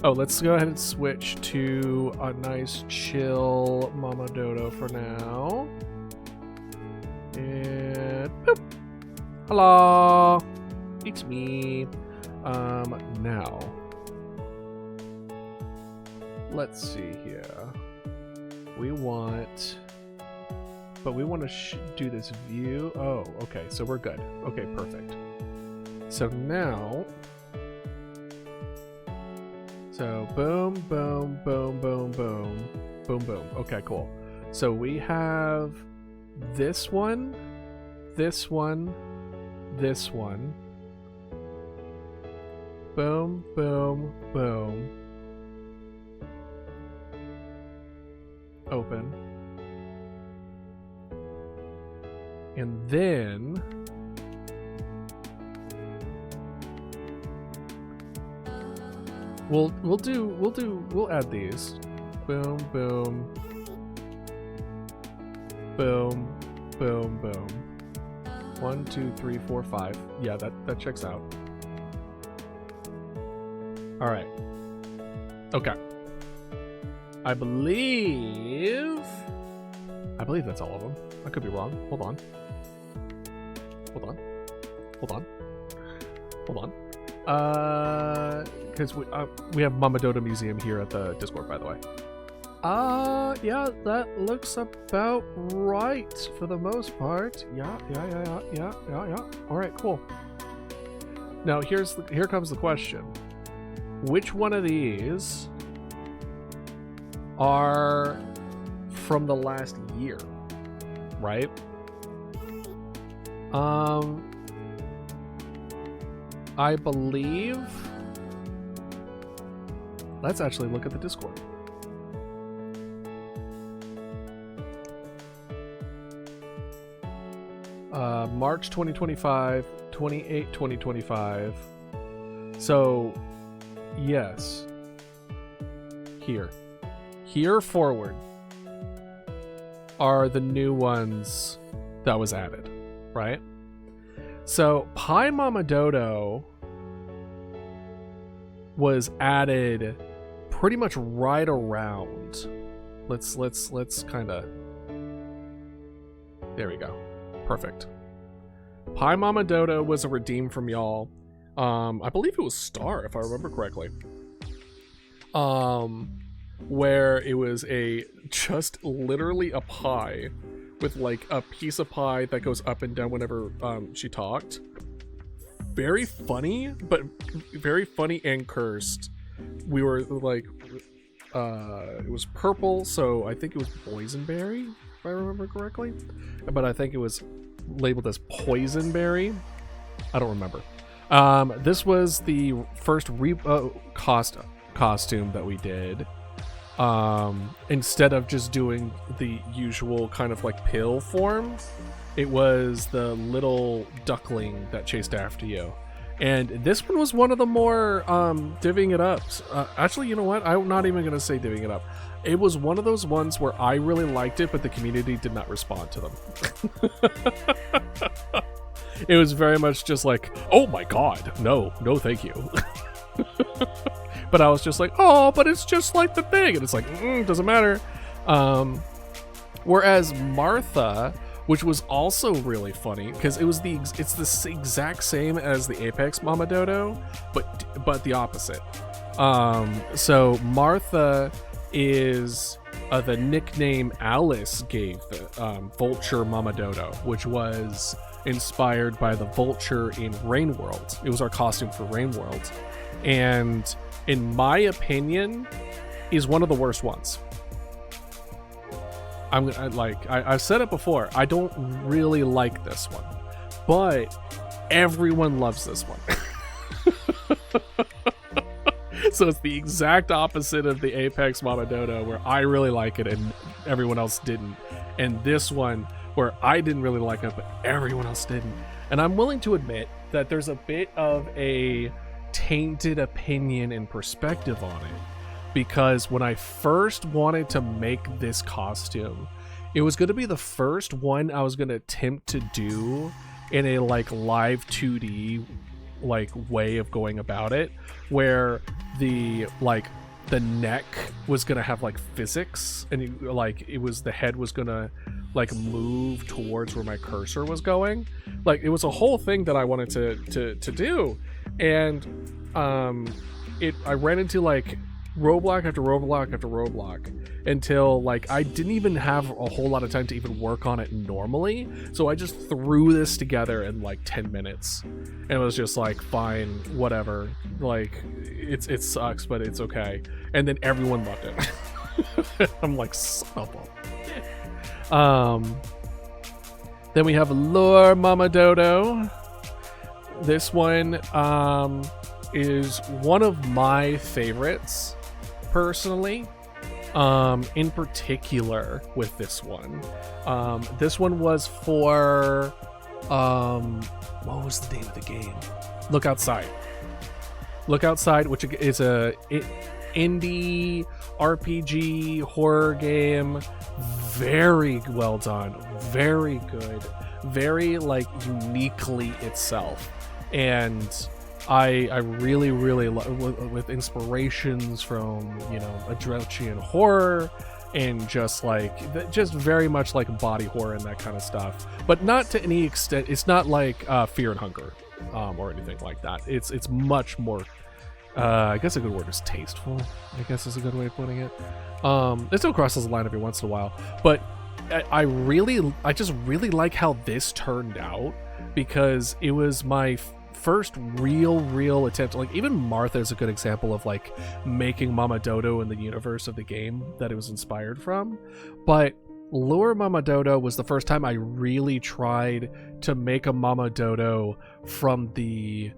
Oh, let's go ahead and switch to a nice chill Mama Dodo for now. And boop. Hello, it's me. Now let's see here. We want to do this view. Oh, okay, so we're good. Okay, perfect. So now, boom, boom, boom, boom, boom, boom, boom. Okay, cool. So we have this one, this one, this one. Boom, boom, boom. Open. And then we'll add these. Boom, boom. Boom, boom, boom. 1, 2, 3, 4, 5. Yeah, that checks out. All right. Okay. I believe that's all of them. I could be wrong. Hold on. Because we have Mama Dodo Museum here at the Discord, by the way. Yeah, that looks about right for the most part. Yeah. All right, cool. Now here comes the question. Which one of these are from the last year, right? I believe. Let's actually look at the Discord. March 2025, 28/2025. So, yes. Here forward are the new ones that was added, right? So Pi Mama Dodo was added pretty much right around. Let's kind of. There we go. Perfect. Pi Mama Dodo was a redeem from y'all. I believe it was Star, if I remember correctly. Where it was just literally a pie with like a piece of pie that goes up and down whenever she talked. Very funny, but very funny and cursed. We were like, it was purple, so I think it was boysenberry, if I remember correctly. But I think it was labeled as poisonberry. I don't remember. This was the first costume that we did. Instead of just doing the usual kind of like pill form, it was the little duckling that chased after you. And this one was one of the more divvying it up. Actually, you know what? I'm not even going to say divvying it up. It was one of those ones where I really liked it, but the community did not respond to them. It was very much just like, oh my god, no thank you. But I was just like, oh, but it's just like the thing. And it's like, doesn't matter. Whereas Martha, which was also really funny, because it's the exact same as the Apex Mama Dodo, but the opposite. So Martha is the nickname Alice gave the Vulture Mama Dodo, which was inspired by the vulture in Rain World. It was our costume for Rain World. And in my opinion, is one of the worst ones. I've said it before, I don't really like this one, but everyone loves this one. So it's the exact opposite of the Apex Mama Dodo, where I really like it and everyone else didn't. And this one, where I didn't really like it, but everyone else didn't. And I'm willing to admit that there's a bit of a tainted opinion and perspective on it, because when I first wanted to make this costume, it was going to be the first one I was going to attempt to do in a like live 2D like way of going about it, where the neck was gonna have like physics, and the head was gonna like move towards where my cursor was going. Like, it was a whole thing that I wanted to do, and I ran into like roadblock after roadblock after roadblock until like I didn't even have a whole lot of time to even work on it normally. So I just threw this together in like 10 minutes, and it was just like, fine, whatever. Like, it sucks, but it's okay. And then everyone loved it. I'm like, son of a... Then we have Lure Mama Dodo. This one is one of my favorites, personally. In particular with this one. This one was for... what was the name of the game? Look Outside. Look Outside, which is a indie RPG horror game. Very well done, very good, very like uniquely itself. And I really with inspirations from, you know, Adrenalian horror and just very much like body horror and that kind of stuff, but not to any extent. It's not like Fear and Hunger or anything like that. It's much more I guess a good word is tasteful, I guess is a good way of putting it. It still crosses the line every once in a while, but I just really like how this turned out, because it was my first real attempt. Like, even Martha is a good example of like making Mama Dodo in the universe of the game that it was inspired from, but Lure Mama Dodo was the first time I really tried to make a Mama Dodo from the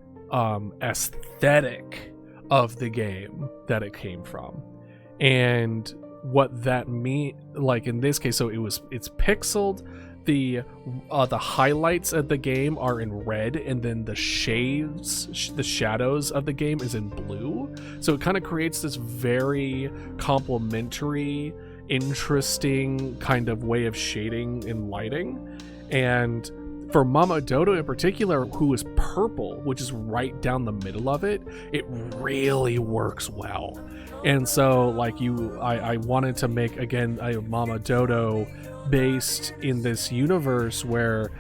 aesthetic of the game that it came from. And what that mean, like in this case, so it's pixeled. The highlights of the game are in red, and then the shadows of the game is in blue. So it kind of creates this very complementary, interesting kind of way of shading and lighting. And for Mama Dodo in particular, who is purple, which is right down the middle of it, it really works well. And so like I wanted to make, again, a Mama Dodo based in this universe where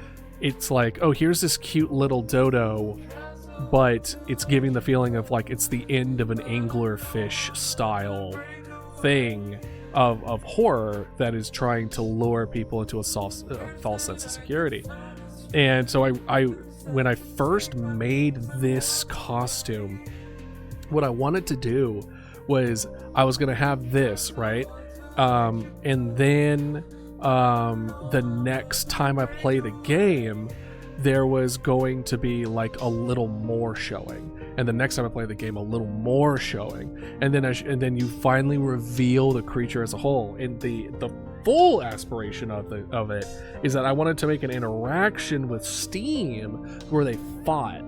it's like, oh, here's this cute little dodo, but it's giving the feeling of like it's the end of an anglerfish style thing of horror that is trying to lure people into a false sense of security. And so I when I first made this costume, what I wanted to do was I was gonna have this, right? And then the next time I play the game, there was going to be like a little more showing, and the next time I play the game, a little more showing, and then you finally reveal the creature as a whole. And the full aspiration of it is that I wanted to make an interaction with Steam where they fought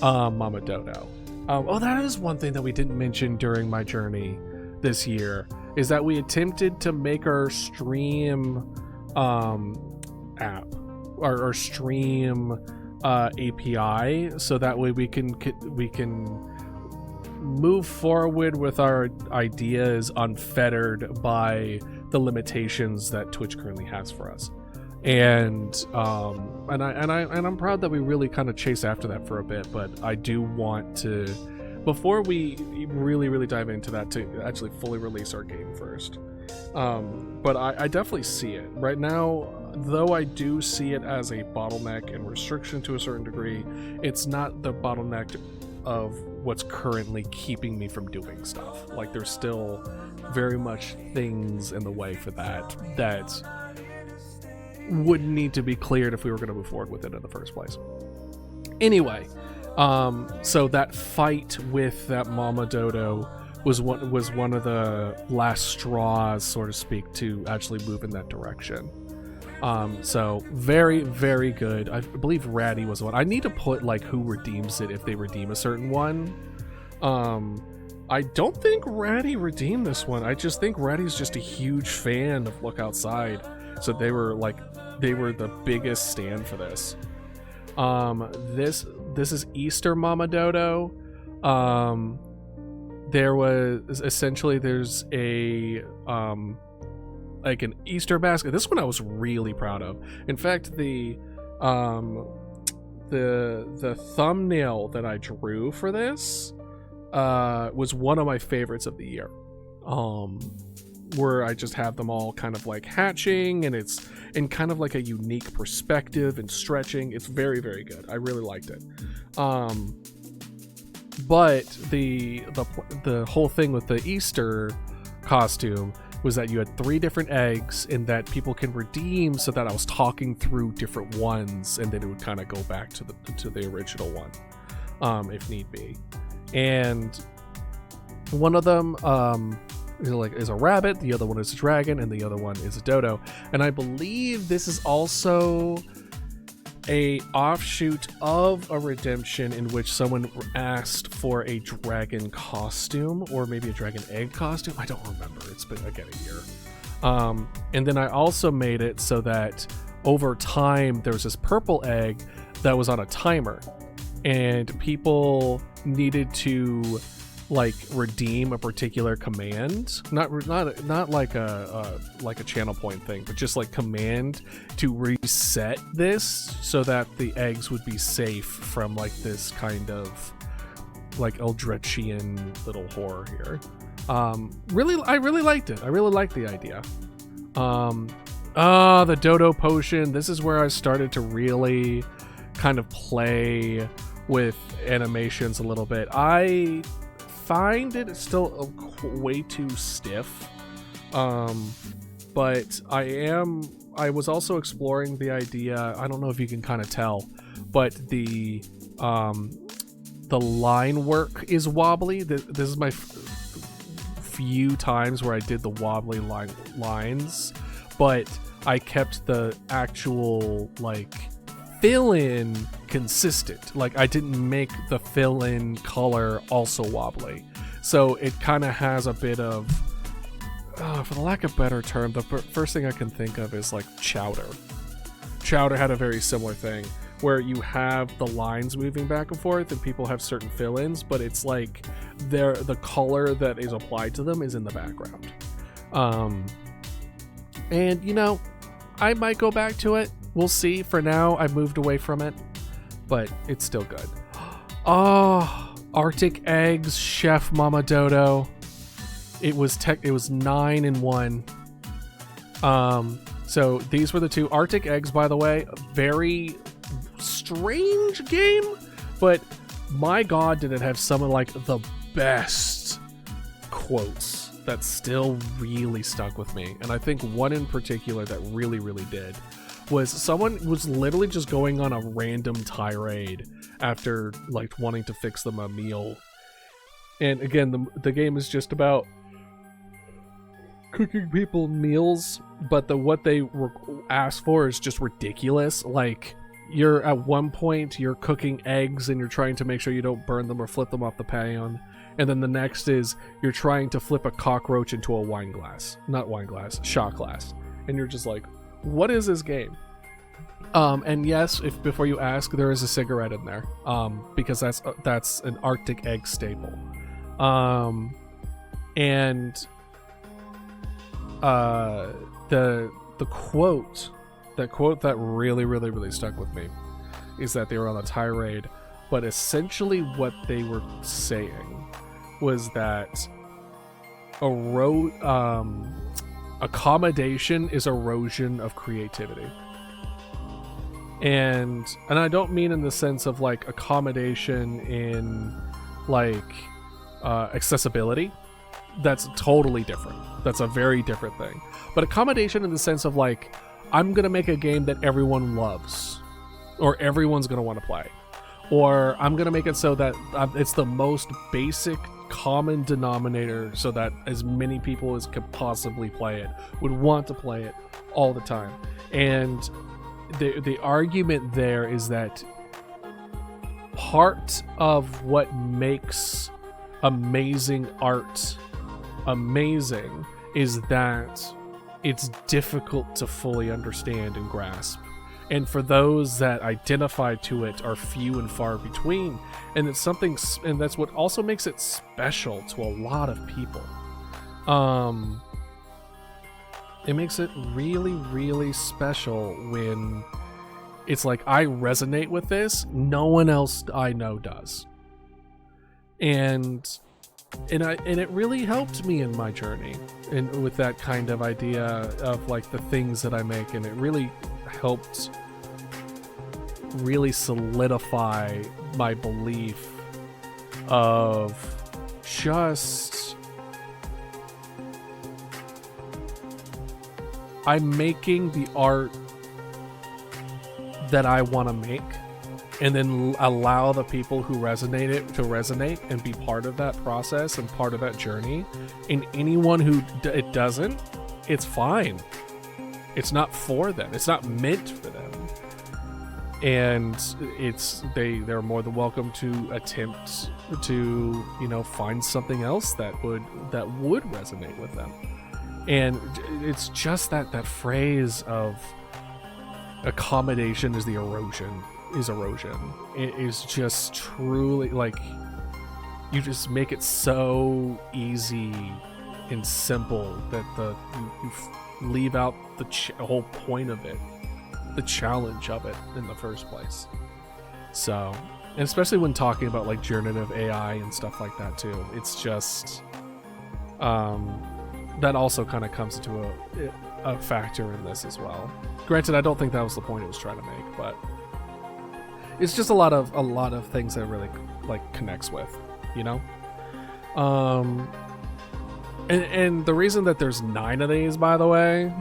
Mama Dodo. Oh, that is one thing that we didn't mention during my journey this year, is that we attempted to make our stream app, our stream API, so that way we can move forward with our ideas unfettered by the limitations that Twitch currently has for us. And I'm proud that we really kind of chase after that for a bit, but I do want to, before we really dive into that, to actually fully release our game first. But I definitely see it right now, though I do see it as a bottleneck and restriction to a certain degree. It's not the bottleneck of what's currently keeping me from doing stuff. Like, there's still very much things in the way for that would need to be cleared if we were going to move forward with it in the first place. Anyway, so that fight with that Mama Dodo was one of the last straws, so to speak, to actually move in that direction. So very good. I believe Ratty was the one. I need to put like who redeems it if they redeem a certain one. I don't think Ratty redeemed this one. I just think Ratty's just a huge fan of Look Outside, so they were the biggest stand for this. this is Easter Mama Dodo. There was essentially there's a like an Easter basket. This one I was really proud of. In fact, the thumbnail that I drew for this was one of my favorites of the year. Where I just have them all kind of like hatching, and it's in kind of like a unique perspective and stretching. It's very, very good. I really liked it. But the whole thing with the Easter costume was that you had 3 different eggs, and that people can redeem, so that I was talking through different ones, and then it would kind of go back to the original one, if need be. And one of them is a rabbit, the other one is a dragon, and the other one is a dodo. And I believe this is also a offshoot of a redemption in which someone asked for a dragon costume, or maybe a dragon egg costume. I don't remember. It's been, again, a year. And then I also made it so that over time there was this purple egg that was on a timer, and people needed to like redeem a particular command, not like a channel point thing, but just like command to reset this so that the eggs would be safe from like this kind of like Eldritchian little horror here. I really liked it. I really liked the idea. The Dodo potion. This is where I started to really kind of play with animations a little bit. I find it still way too stiff, but I was also exploring the idea. I don't know if you can kind of tell, but the line work is wobbly. This is my few times where I did the wobbly lines, but I kept the actual like fill-in consistent. Like I didn't make the fill-in color also wobbly, so it kind of has a bit of for the lack of a better term, the first thing I can think of is like Chowder had a very similar thing where you have the lines moving back and forth and people have certain fill-ins, but it's like the color that is applied to them is in the background. And you know, I might go back to it. We'll see. For now, I've moved away from it, but it's still good. Oh, Arctic Eggs, Chef Mama Dodo. It was 9 in 1. So these were the 2 Arctic Eggs, by the way. Very strange game, but my god, did it have some of like the best quotes that still really stuck with me. And I think one in particular that really, really did was someone was literally just going on a random tirade after like wanting to fix them a meal. And again, the game is just about cooking people meals, but what they ask for is just ridiculous. Like, you're at one point you're cooking eggs and you're trying to make sure you don't burn them or flip them off the pan, and then the next is you're trying to flip a cockroach into a shot glass, and you're just like, what is this game? And yes, if before you ask, there is a cigarette in there, because that's an Arctic Egg staple. And the quote that really, really, really stuck with me is that they were on a tirade, but essentially what they were saying was that accommodation is erosion of creativity. And I don't mean in the sense of like accommodation in like accessibility. That's totally different. That's a very different thing. But accommodation in the sense of like, I'm gonna make a game that everyone loves, or everyone's gonna want to play, or I'm gonna make it so that it's the most basic common denominator, so that as many people as could possibly play it would want to play it all the time. And the argument there is that part of what makes amazing art amazing is that it's difficult to fully understand and grasp. and for those that identify to it are few and far between. And it's something, and that's what also makes it special to a lot of people. It makes it really, really special when it's like, I resonate with this, no one else I know does. And it really helped me in my journey, and with that kind of idea of like the things that I make, and it really helped really solidify my belief of just, I'm making the art that I want to make, and then allow the people who resonate it to resonate and be part of that process and part of that journey. And anyone who it doesn't, it's fine. It's not for them. It's not meant for them. And they're more than welcome to attempt to, you know, find something else that would resonate with them. And it's just that phrase of accommodation is erosion. It is just truly like, you just make it so easy and simple that you leave out the whole point of it, the challenge of it in the first place. So, and especially when talking about like generative AI and stuff like that too, it's just that also kind of comes into a factor in this as well. Granted, I don't think that was the point it was trying to make, but it's just a lot of things that really like connects with, you know. And the reason that there's 9 of these, by the way,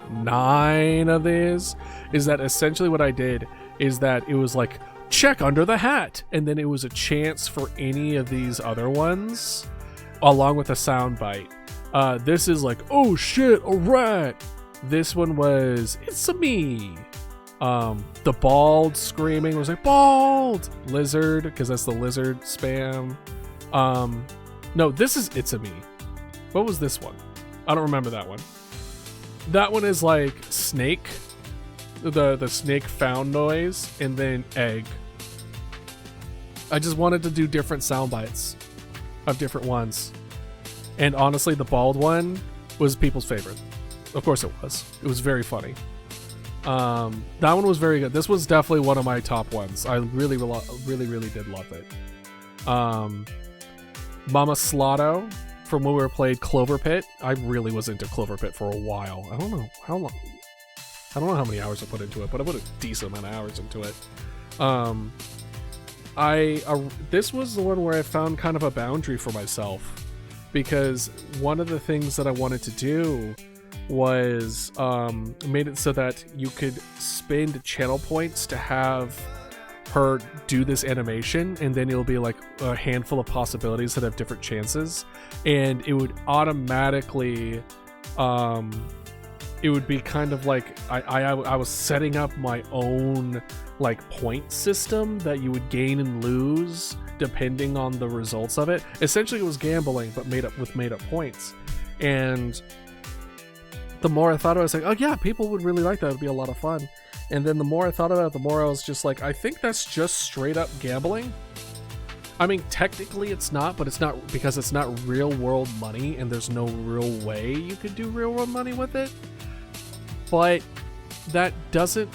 9 of these, is that essentially what I did is that it was like, check under the hat, and then it was a chance for any of these other ones along with a sound bite. This is like, oh shit, a rat. This one was, it's a me. The bald screaming was like, bald. Lizard, because that's the lizard spam. No, this is it's a me. What was this one? I don't remember that one. That one is like snake, the snake found noise, and then egg. I just wanted to do different sound bites of different ones. And honestly, the bald one was people's favorite. Of course it was. It was very funny. That one was very good. This was definitely one of my top ones. I really did love it. Mama Slotto from when we played Clover Pit. I really was into Clover Pit for a while. I don't know how long. I don't know how many hours I put into it, but I put a decent amount of hours into it. This was the one where I found kind of a boundary for myself, because one of the things that I wanted to do was made it so that you could spend channel points to have her do this animation, and then it'll be like a handful of possibilities that have different chances, and it would automatically it would be kind of like I was setting up my own like point system that you would gain and lose depending on the results of it. Essentially it was gambling, but made up points. And the more I thought about it, I was like, oh yeah, people would really like that. It would be a lot of fun. And then the more I thought about it, the more I was just like, I think that's just straight up gambling. I mean, technically it's not, but it's not, because it's not real world money, and there's no real way you could do real world money with it. But that doesn't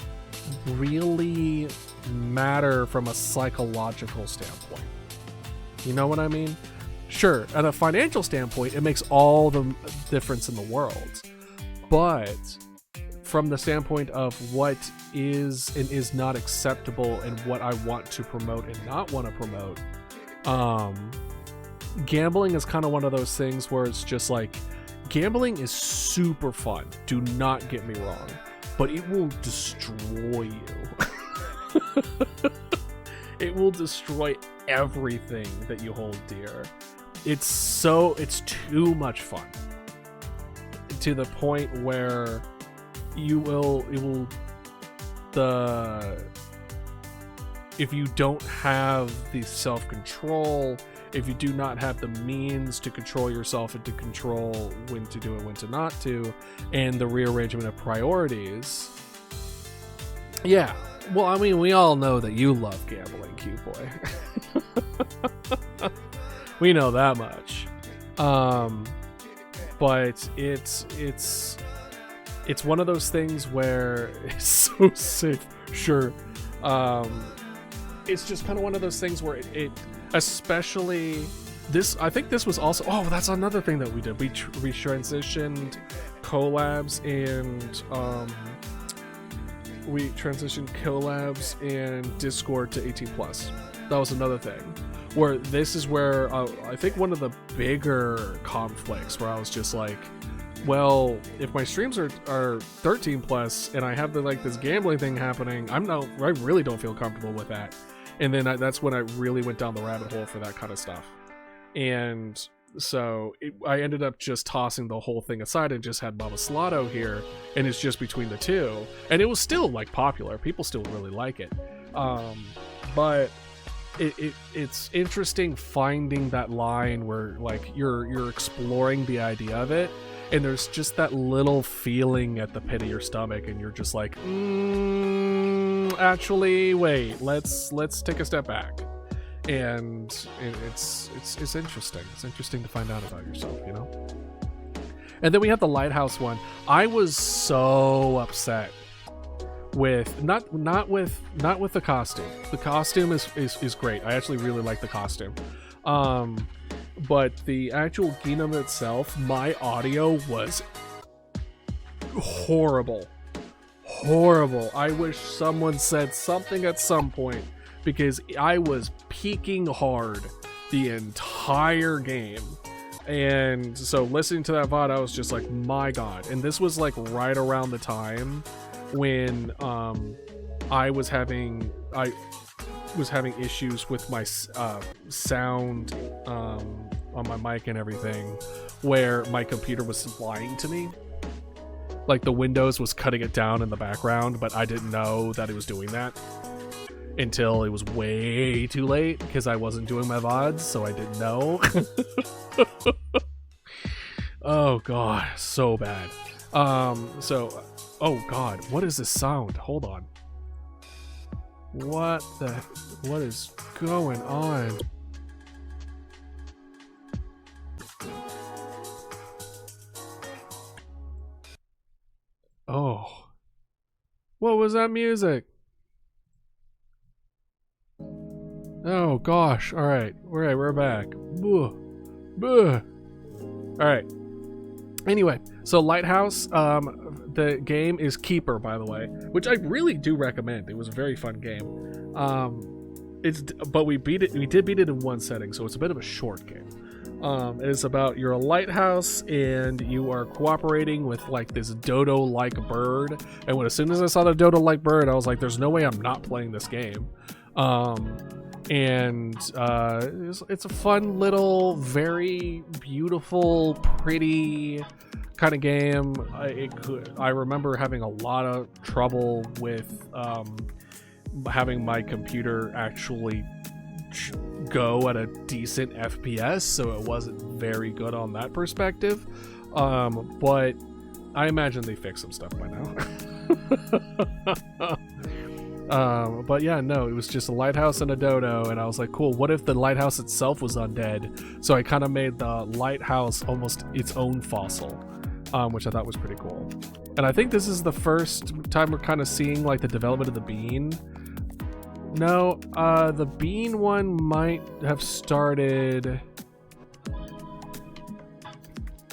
really matter from a psychological standpoint. You know what I mean? Sure, at a financial standpoint, it makes all the difference in the world. But from the standpoint of what is and is not acceptable and what I want to promote and not want to promote, gambling is kind of one of those things where it's just like, gambling is super fun, do not get me wrong, but it will destroy you. It will destroy everything that you hold dear. It's too much fun, to the point where if you don't have the self-control, if you do not have the means to control yourself and to control when to do and when to not to, and the rearrangement of priorities, Yeah. Well, I mean, we all know that you love gambling, Q-Boy. We know that much. But it's one of those things where it's so safe. Sure. It's just kind of one of those things where it especially this. I think this was also. Oh, that's another thing that we did. We transitioned collabs and Discord to 18+. That was another thing. Where this is where I think one of the bigger conflicts where I was just like, well, if my streams are 13+ and I have this gambling thing happening, I really don't feel comfortable with that. And then that's when I really went down the rabbit hole for that kind of stuff. And so I ended up just tossing the whole thing aside and just had Mama Slato here, and it's just between the two. And it was still popular. People still really like it. But it's interesting finding that line where you're exploring the idea of it, and there's just that little feeling at the pit of your stomach, and you're just like, actually, wait, let's take a step back. And it's interesting. It's interesting to find out about yourself, you know. And then we have the Lighthouse one. I was so upset with not with the costume. The costume is great. I actually really like the costume. But the actual Ginam itself, my audio was horrible. I wish someone said something at some point, because I was peaking hard the entire game. And so listening to that VOD, I was just like, my god. And this was right around the time when I was having issues with my sound on my mic and everything, where my computer was lying to me. The Windows was cutting it down in the background, but I didn't know that it was doing that until it was way too late, because I wasn't doing my VODs, so I didn't know. Oh god, so bad. Oh god, what is this sound? Hold on. What is going on? Oh. What was that music? Oh gosh. Alright, we're back. Alright. Anyway, so Lighthouse, the game is Keeper, by the way, which I really do recommend. It was a very fun game. But we did beat it in one setting, so it's a bit of a short game. It's about, you're a lighthouse and you are cooperating with this Dodo-like bird. And as soon as I saw the Dodo-like bird, I was like, there's no way I'm not playing this game. It's a fun little, very beautiful, pretty kind of game. I remember having a lot of trouble with having my computer actually go at a decent FPS, so it wasn't very good on that perspective. But I imagine they fixed some stuff by now. But yeah, no, it was just a lighthouse and a dodo, and I was like, cool, what if the lighthouse itself was undead? So I kind of made the lighthouse almost its own fossil, which I thought was pretty cool. And I think this is the first time we're kind of seeing the development of the bean. No, the bean one might have started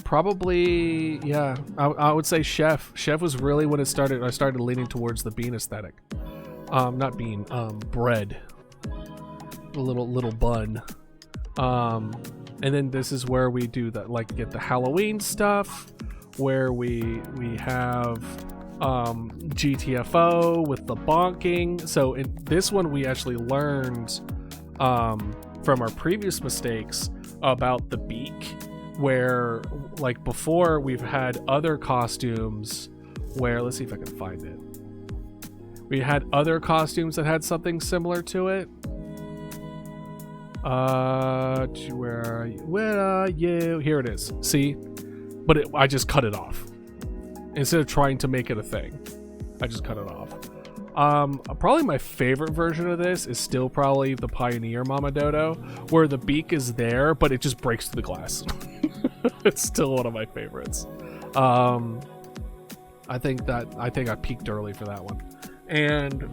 probably, yeah, I would say Chef was really when it started. I started leaning towards the bean aesthetic. Not bean, bread, a little bun. And then this is where we do that, get the Halloween stuff, where we have GTFO with the bonking. So in this one, we actually learned from our previous mistakes about the beak, where before we've had other costumes where, let's see if I can find it. We had other costumes that had something similar to it. Where are you? Here it is. See? But I just cut it off. Instead of trying to make it a thing, I just cut it off. Probably my favorite version of this is still probably the Pioneer Mama Dodo, where the beak is there, but it just breaks through the glass. It's still one of my favorites. I think I peaked early for that one. And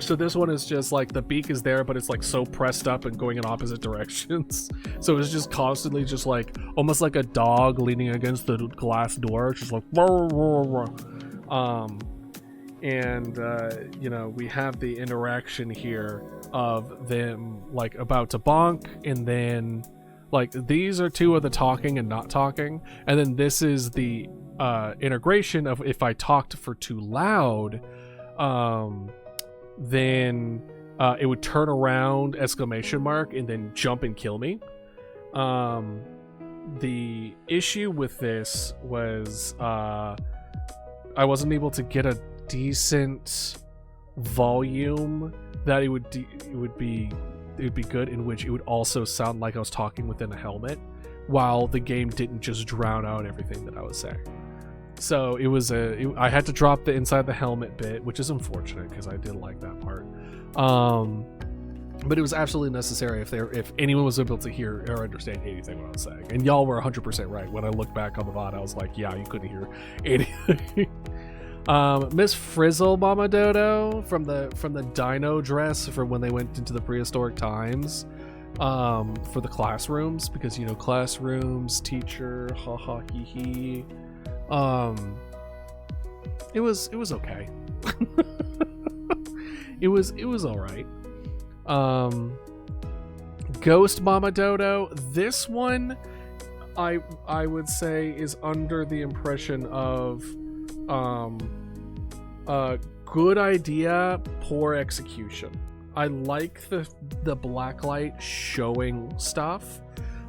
so this one is just like the beak is there, but it's like so pressed up and going in opposite directions. So it's just constantly just like almost like a dog leaning against the glass door, just like you know, we have the interaction here of them like about to bonk, and then like these are two of the talking and not talking, and then this is the integration of if I talked for too loud, then it would turn around, exclamation mark, and then jump and kill me. The issue with this was I wasn't able to get a decent volume that it would be good, in which it would also sound like I was talking within a helmet, while the game didn't just drown out everything that I was saying. So it was I had to drop the inside the helmet bit, which is unfortunate because I did like that part. But it was absolutely necessary if anyone was able to hear or understand anything what I was saying. And y'all were 100% right. When I look back on the VOD, I was like, yeah, you couldn't hear anything. Miss Frizzle Mama Dodo from the dino dress from when they went into the prehistoric times, for the classrooms, because, you know, classrooms, teacher, ha ha hee hee. It was okay. it was all right. Ghost Mama Dodo, this one I would say is under the impression of good idea, poor execution. I like the blacklight showing stuff,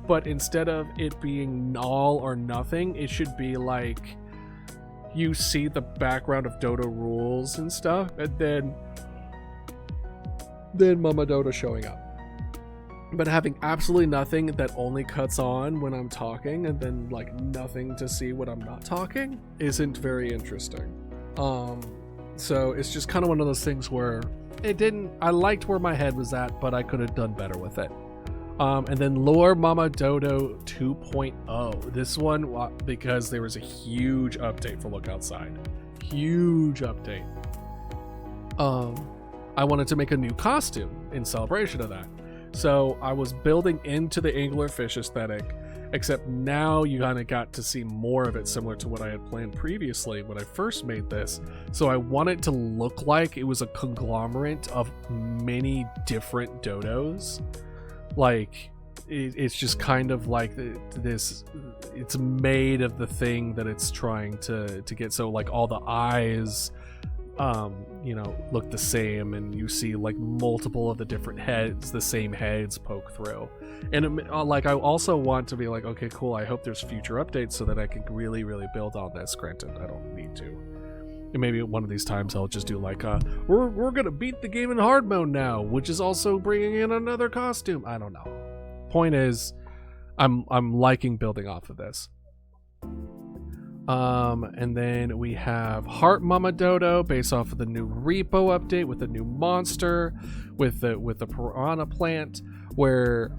but instead of it being all or nothing, it should be like you see the background of Dodo rules and stuff, and then Mama Dodo showing up. But having absolutely nothing that only cuts on when I'm talking, and then like nothing to see when I'm not talking, isn't very interesting. So it's just kind of one of those things where I liked where my head was at, but I could have done better with it. And then Lore Mama Dodo 2.0. This one, because there was a huge update for Look Outside. Huge update. I wanted to make a new costume in celebration of that. So I was building into the anglerfish aesthetic, except now you kind of got to see more of it similar to what I had planned previously when I first made this. So I wanted to look like it was a conglomerate of many different dodos. Like, it's just kind of like this, it's made of the thing that it's trying to get. So like all the eyes, you know, look the same, and you see like multiple of the different heads, the same heads poke through. And like I also want to be like, okay, cool, I hope there's future updates so that I can really build on this. Granted, I don't need to. And maybe one of these times I'll just do like we're gonna beat the game in hard mode now, which is also bringing in another costume. I don't know. Point is, I'm liking building off of this. And then we have Heart Mama Dodo based off of the new repo update with the new monster, with the piranha plant, where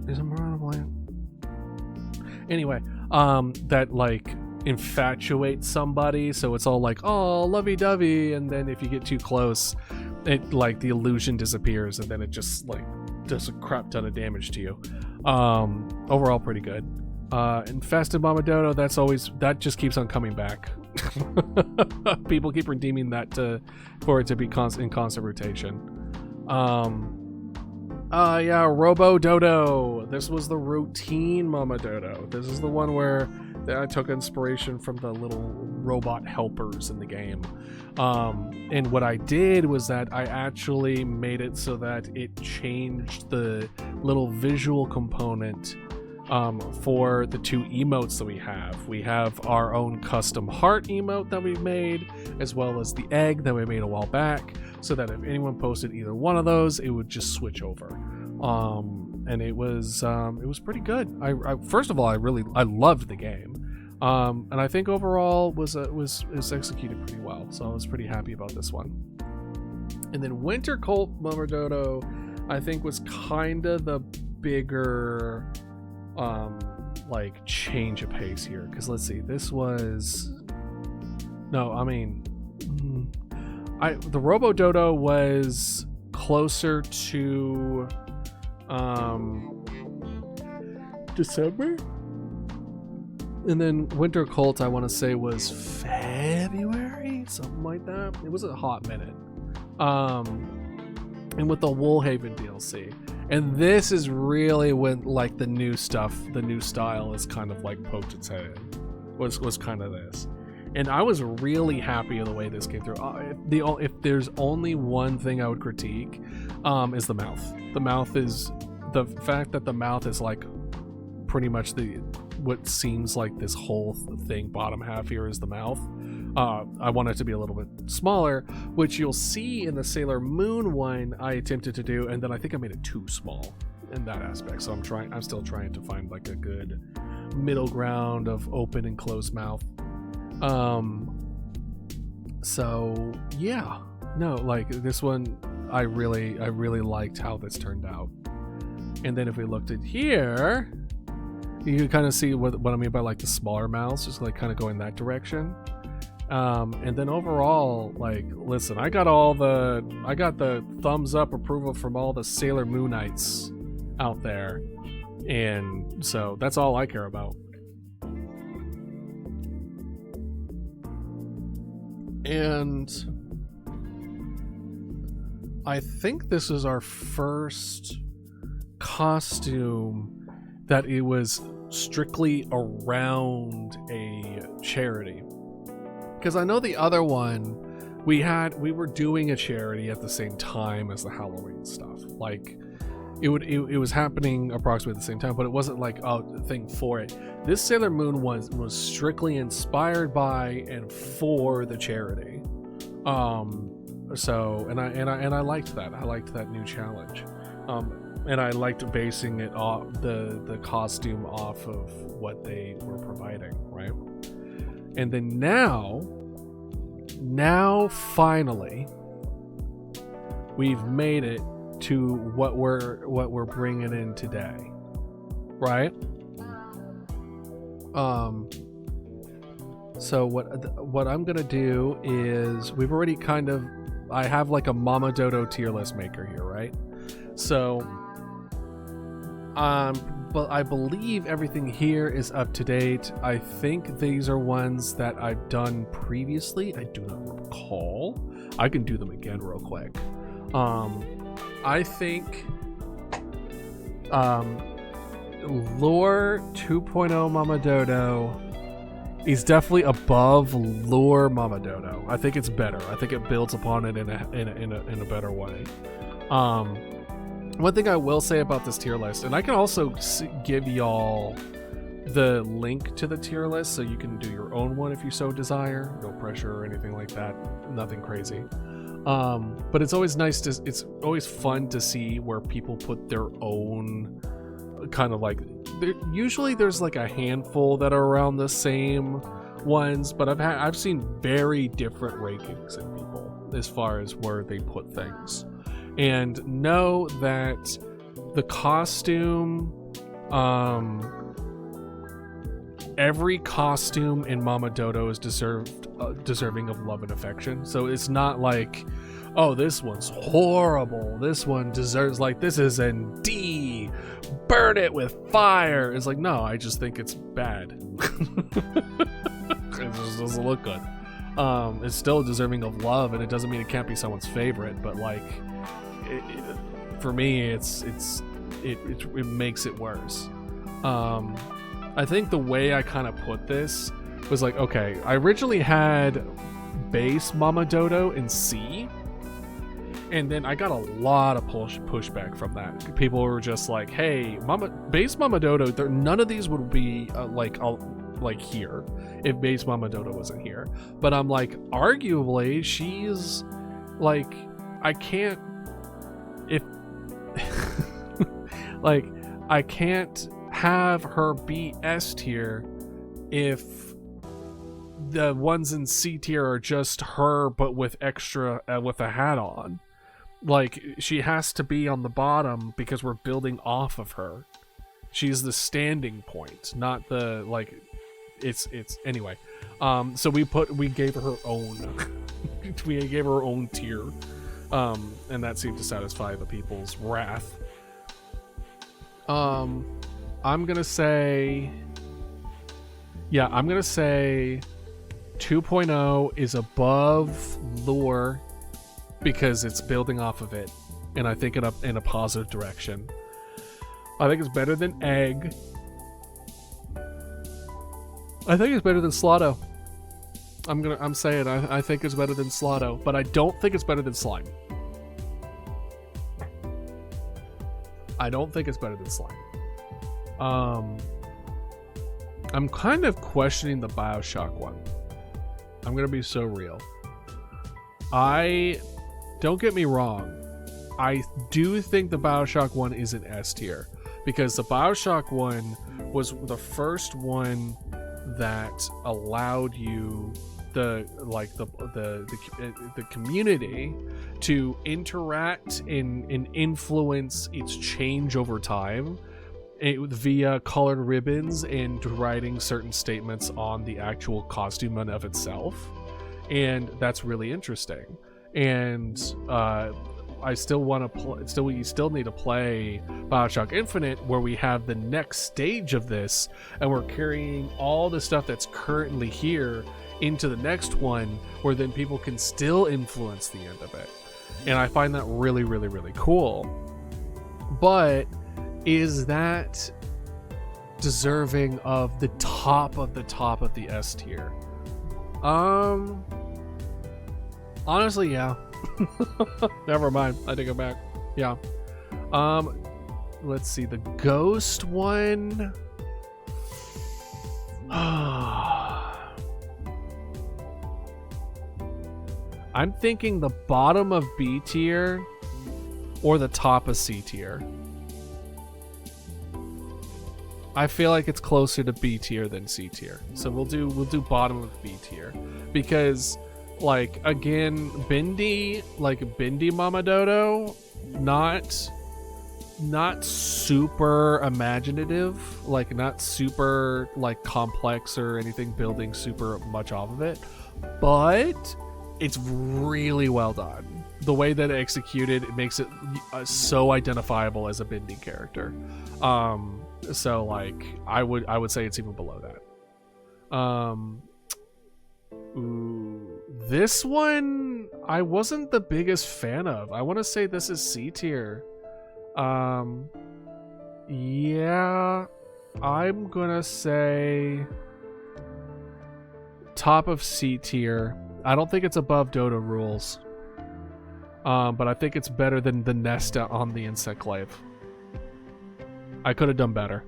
is a piranha plant? Anyway, that like infatuates somebody, so it's all like, oh, lovey-dovey, and then if you get too close, it like the illusion disappears, and then it just like does a crap ton of damage to you. Overall pretty good. Infested Mama Dodo, that just keeps on coming back. People keep redeeming that for it to be in constant rotation. Yeah, Robo Dodo. This was the routine Mama Dodo. This is the one where I took inspiration from the little robot helpers in the game. And what I did was that I actually made it so that it changed the little visual component for the two emotes that we have. We have our own custom heart emote that we've made, as well as the egg that we made a while back, so that if anyone posted either one of those, it would just switch over. And it was pretty good. First of all, I loved the game. And I think overall was executed pretty well, so I was pretty happy about this one. And then Winter Colt Mama Dodo, I think, was kind of the bigger like change of pace here, because let's see, this was the Robo Dodo was closer to December, and then Winter Colt, I want to say, was February, something like that. It was a hot minute. And with the Woolhaven DLC, and this is really when like the new stuff, the new style is kind of like poked its head in. Was kind of this, and I was really happy with the way this came through. If there's only one thing I would critique, is the mouth. The mouth is the fact that the mouth is like pretty much what seems like this whole thing. Bottom half here is the mouth. I want it to be a little bit smaller, which you'll see in the Sailor Moon one I attempted to do, and then I think I made it too small in that aspect. So I'm still trying to find like a good middle ground of open and closed mouth. So yeah, no, like this one, I really liked how this turned out. And then if we looked at here, you can kind of see what I mean by like the smaller mouths, just like kind of going that direction. And then overall, like, listen, I got the thumbs up approval from all the Sailor Moonites out there, and so that's all I care about. And I think this is our first costume that it was strictly around a charity. Because I know the other one we were doing a charity at the same time as the Halloween stuff. Like it was happening approximately at the same time, but it wasn't like a thing for it. This Sailor Moon was strictly inspired by and for the charity. So and I liked that. I liked that new challenge. And I liked basing it off the costume off of what they were providing, right? And then now finally we've made it to what we're bringing in today, right? So what I'm gonna do is I have like a Mama Dodo tier list maker here, right? So but I believe everything here is up to date. I think these are ones that I've done previously. I do not recall. I can do them again real quick. I think Lore 2.0 Mama Dodo is definitely above Lore Mama Dodo. I think it's better. I think it builds upon it in a better way. One thing I will say about this tier list, and I can also give y'all the link to the tier list so you can do your own one if you so desire. No pressure or anything like that. Nothing crazy. But it's always it's always fun to see where people put their own kind of like, usually there's like a handful that are around the same ones, but I've seen very different rankings in people as far as where they put things. And know that the costume, every costume in Mama Dodo is deserving of love and affection. So it's not like, oh, this one's horrible, this one deserves, like, this is in D, burn it with fire. It's like, no, I just think it's bad. It just doesn't look good. It's still deserving of love, and it doesn't mean it can't be someone's favorite, but like, for me, it makes it worse. I think the way I kind of put this was like, okay, I originally had base Mama Dodo in C, and then I got a lot of pushback from that. People were just like, hey, base Mama Dodo, none of these would be like here if base Mama Dodo wasn't here. But I'm like, arguably, she's like, I can't, if like, I can't have her be S tier if the ones in C tier are just her, but with extra, with a hat on. Like, she has to be on the bottom because we're building off of her. She's the standing point, not the, like, it's anyway. So we gave her own, we gave her own tier. And that seemed to satisfy the people's wrath. I'm gonna say 2.0 is above lore because it's building off of it, and I think in a positive direction. I think it's better than egg. I think it's better than Slotto. I'm saying I think it's better than Slotto, but I don't think it's better than Slime. I don't think it's better than Slime. I'm kind of questioning the BioShock one. I'm gonna be so real. Don't get me wrong, I do think the BioShock one is an S tier because the BioShock one was the first one that allowed you the community to interact and influence its change over time via colored ribbons and writing certain statements on the actual costume of itself, and that's really interesting. And I still want to we still need to play BioShock Infinite, where we have the next stage of this, and we're carrying all the stuff that's currently here into the next one, where then people can still influence the end of it. And I find that really, really, really cool. But is that deserving of the top of the S tier? Honestly, yeah. Never mind. I take it back. Yeah. Let's see. The ghost one. I'm thinking the bottom of B tier or the top of C tier. I feel like it's closer to B tier than C tier. So we'll do bottom of B tier because, like, again, Bindi Mama Dodo, not super imaginative, like not super like complex or anything, building super much off of it, but it's really well done. The way that it executed, it makes it so identifiable as a Bindi character. So like I would say it's even below that. This one I wasn't the biggest fan of. I want to say this is C tier. Yeah, I'm gonna say top of C tier. I don't think it's above Dodo Rules. But I think it's better than the Nesta on the Insectclave. I could have done better.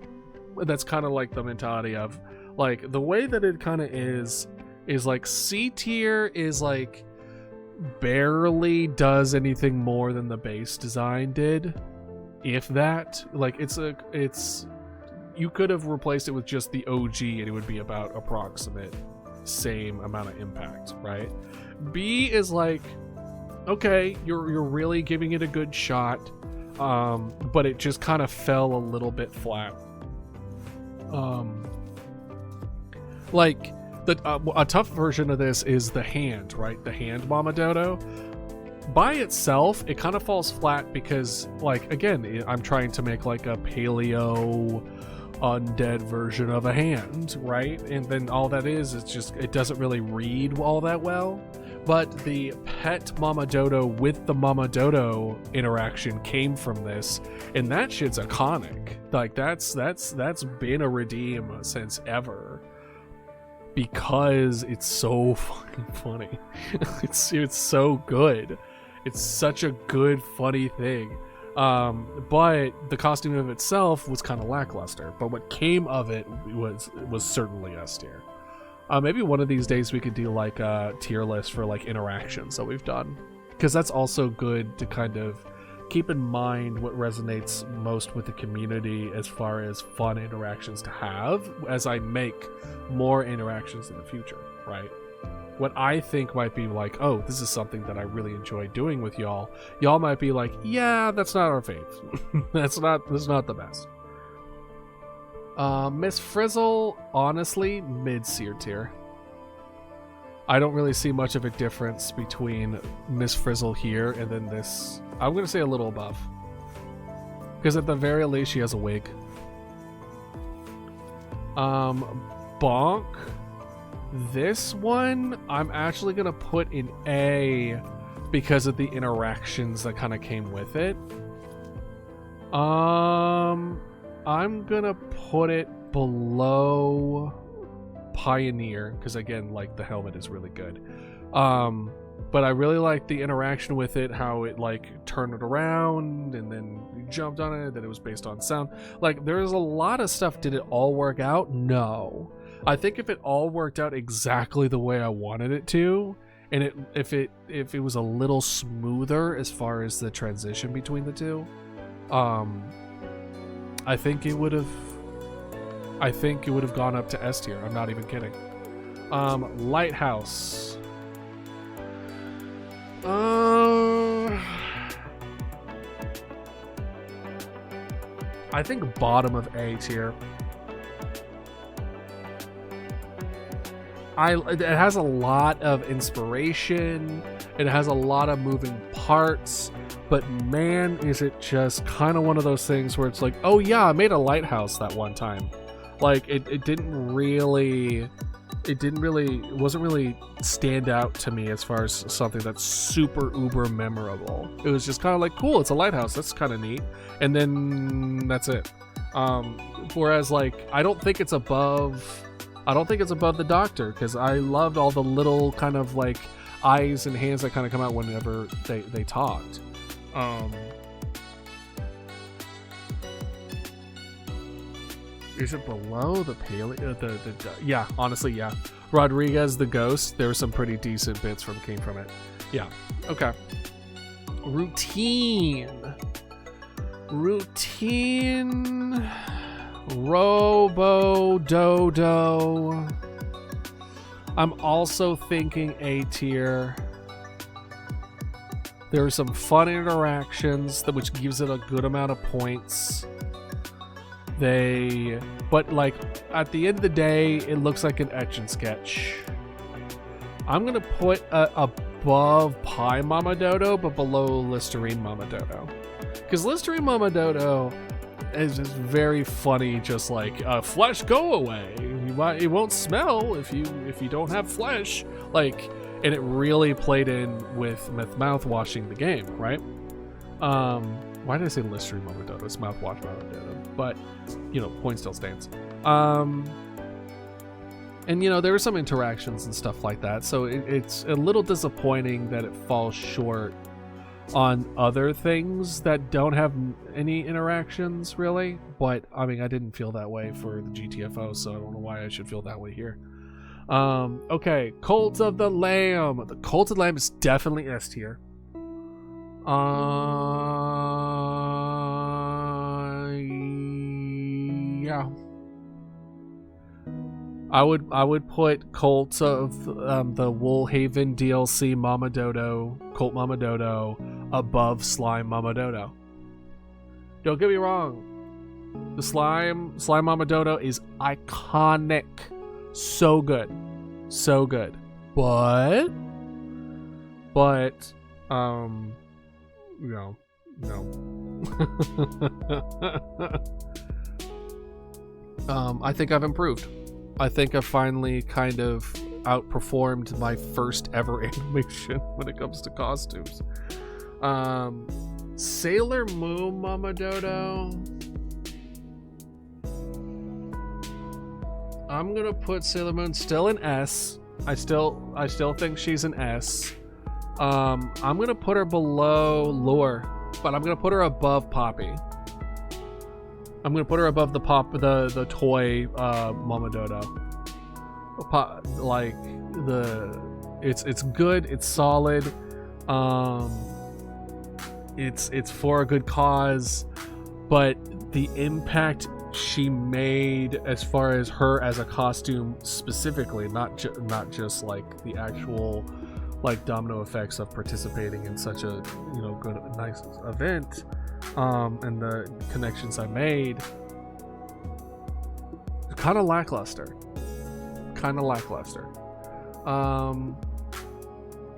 That's kind of like the mentality of, like, the way that it kind of is like C tier is like barely does anything more than the base design did, if that. Like, it's you could have replaced it with just the OG and it would be about approximate same amount of impact, right? B is like, okay, you're really giving it a good shot, but it just kind of fell a little bit flat. Like a tough version of this is the hand, right? The hand Mama Dodo. By itself, it kind of falls flat because, like, again, I'm trying to make like a paleo undead version of a hand, right? And then all that is just, it doesn't really read all that well. But the pet Mama Dodo with the Mama Dodo interaction came from this, and that shit's iconic. Like, that's been a redeem since ever, because it's so fucking funny. it's so good. It's such a good, funny thing. But the costume of itself was kind of lackluster. But what came of it was certainly S tier. Maybe one of these days we could do like a tier list for like interactions that we've done, because that's also good to kind of keep in mind what resonates most with the community as far as fun interactions to have as I make more interactions in the future, right? What I think might be like, oh, this is something that I really enjoy doing with y'all. Y'all might be like, yeah, that's not our fave. That's not the best. Miss Frizzle, honestly, mid-tier tier. I don't really see much of a difference between Miss Frizzle here and then this. I'm going to say a little above. Because at the very least, she has a wig. Bonk. This one, I'm actually going to put in A because of the interactions that kind of came with it. I'm going to put it below Pioneer because, again, like, the helmet is really good. But I really like the interaction with it, how it, like, turned it around and then you jumped on it, that it was based on sound. Like, there's a lot of stuff. Did it all work out? No. I think if it all worked out exactly the way I wanted it to, and if it was a little smoother as far as the transition between the two, I think it would have gone up to S tier. I'm not even kidding. Lighthouse. I think bottom of A tier. It has a lot of inspiration. It has a lot of moving parts. But man, is it just kind of one of those things where it's like, oh yeah, I made a lighthouse that one time. Like, it wasn't really stand out to me as far as something that's super uber memorable. It was just kind of like, cool, it's a lighthouse, that's kind of neat. And then that's it. Whereas, like, I don't think it's above the Doctor, because I loved all the little kind of like eyes and hands that kind of come out whenever they talked. Is it below the Paleo? Yeah, honestly, yeah. Rodriguez the Ghost. There were some pretty decent bits came from it. Yeah. Okay. Routine. Robo Dodo. I'm also thinking A tier. There are some fun interactions which gives it a good amount of points. But like at the end of the day, it looks like an etch and sketch. I'm gonna put above Pie Mama Dodo, but below Listerine Mama Dodo, because Listerine Mama Dodo is just very funny. Just like flesh, go away. It won't smell if you don't have flesh. Like, and it really played in with mouthwashing the game, right? Why did I say Listerine Mama Dodo? It's mouthwash Mama Dodo. But, you know, point still stands. And, you know, there were some interactions and stuff like that. So it's a little disappointing that it falls short on other things that don't have any interactions, really. But, I mean, I didn't feel that way for the GTFO, so I don't know why I should feel that way here. Okay, Cult of the Lamb. The Cult of the Lamb is definitely S tier. Yeah. I would put Cult of the Woolhaven DLC Mama Dodo, Cult Mama Dodo, above Slime Mama Dodo. Don't get me wrong. The Slime Mama Dodo is iconic. So good. So good. But no. I think I've improved. I think I've finally kind of outperformed my first ever animation when it comes to costumes. Sailor Moon Mama Dodo. I'm gonna put Sailor Moon still in S. I still think she's an S. I'm gonna put her below Lure, but I'm gonna put her above Poppy. I'm gonna put her above the toy Mama Dodo. Like it's good, it's solid. it's for a good cause, but the impact she made as far as her as a costume specifically, not just like the actual like domino effects of participating in such a good nice event, and the connections I made, kind of lackluster,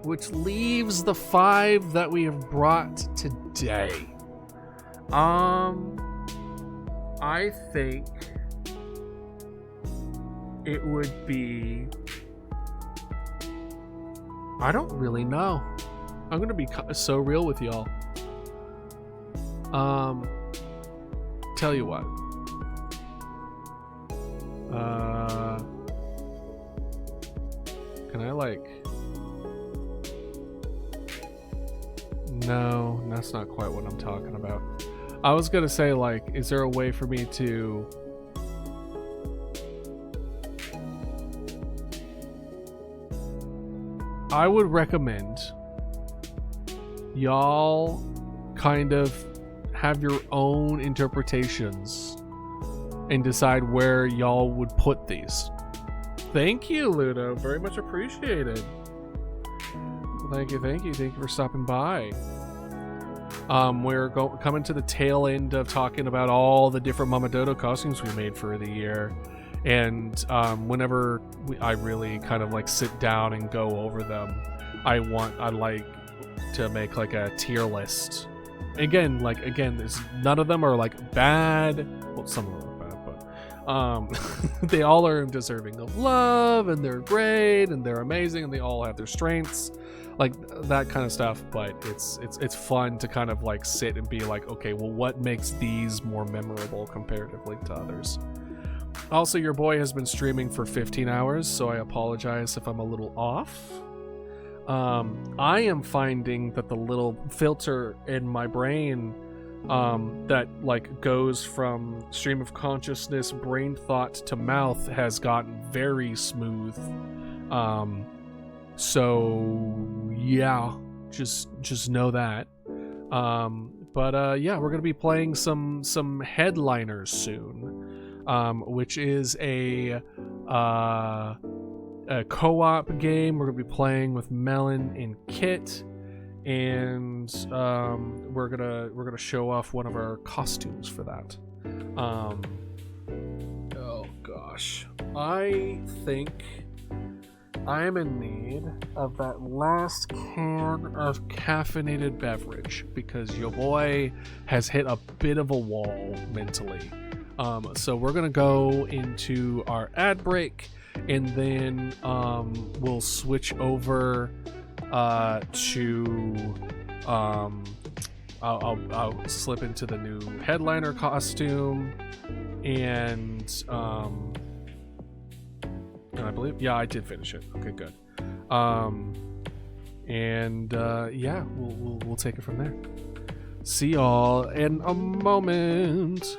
which leaves the 5 that we have brought today. I think it would be, I don't really know. I'm gonna be so real with y'all. Tell you what. Can I like? No, that's not quite what I'm talking about. I was gonna say, like, is there a way for me to I would recommend y'all kind of have your own interpretations and decide where y'all would put these. Thank you, Ludo. Very much appreciated. Thank you for stopping by. We're coming to the tail end of talking about all the different Mama Dodo costumes we made for the year, and whenever I really kind of like sit down and go over them, I like to make like a tier list. Again, there's none of them are like bad. Well, some of them are bad, but they all are deserving of love, and they're great, and they're amazing, and they all have their strengths. Like that kind of stuff, but it's fun to kind of like sit and be like, okay, well, what makes these more memorable comparatively to others? Also, your boy has been streaming for 15 hours, so I apologize if I'm a little off. I am finding that the little filter in my brain that like goes from stream of consciousness, brain thought to mouth has gotten very smooth. So yeah, just know that. Yeah, we're gonna be playing some headliners soon, which is a co-op game. We're gonna be playing with Melon and Kit, and we're gonna show off one of our costumes for that. Oh gosh, I think I am in need of that last can of caffeinated beverage because your boy has hit a bit of a wall mentally. So we're gonna go into our ad break, and then we'll switch over to I'll slip into the new headliner costume, and I believe, yeah, I did finish it. Okay, good. Yeah, we'll take it from there. See y'all in a moment.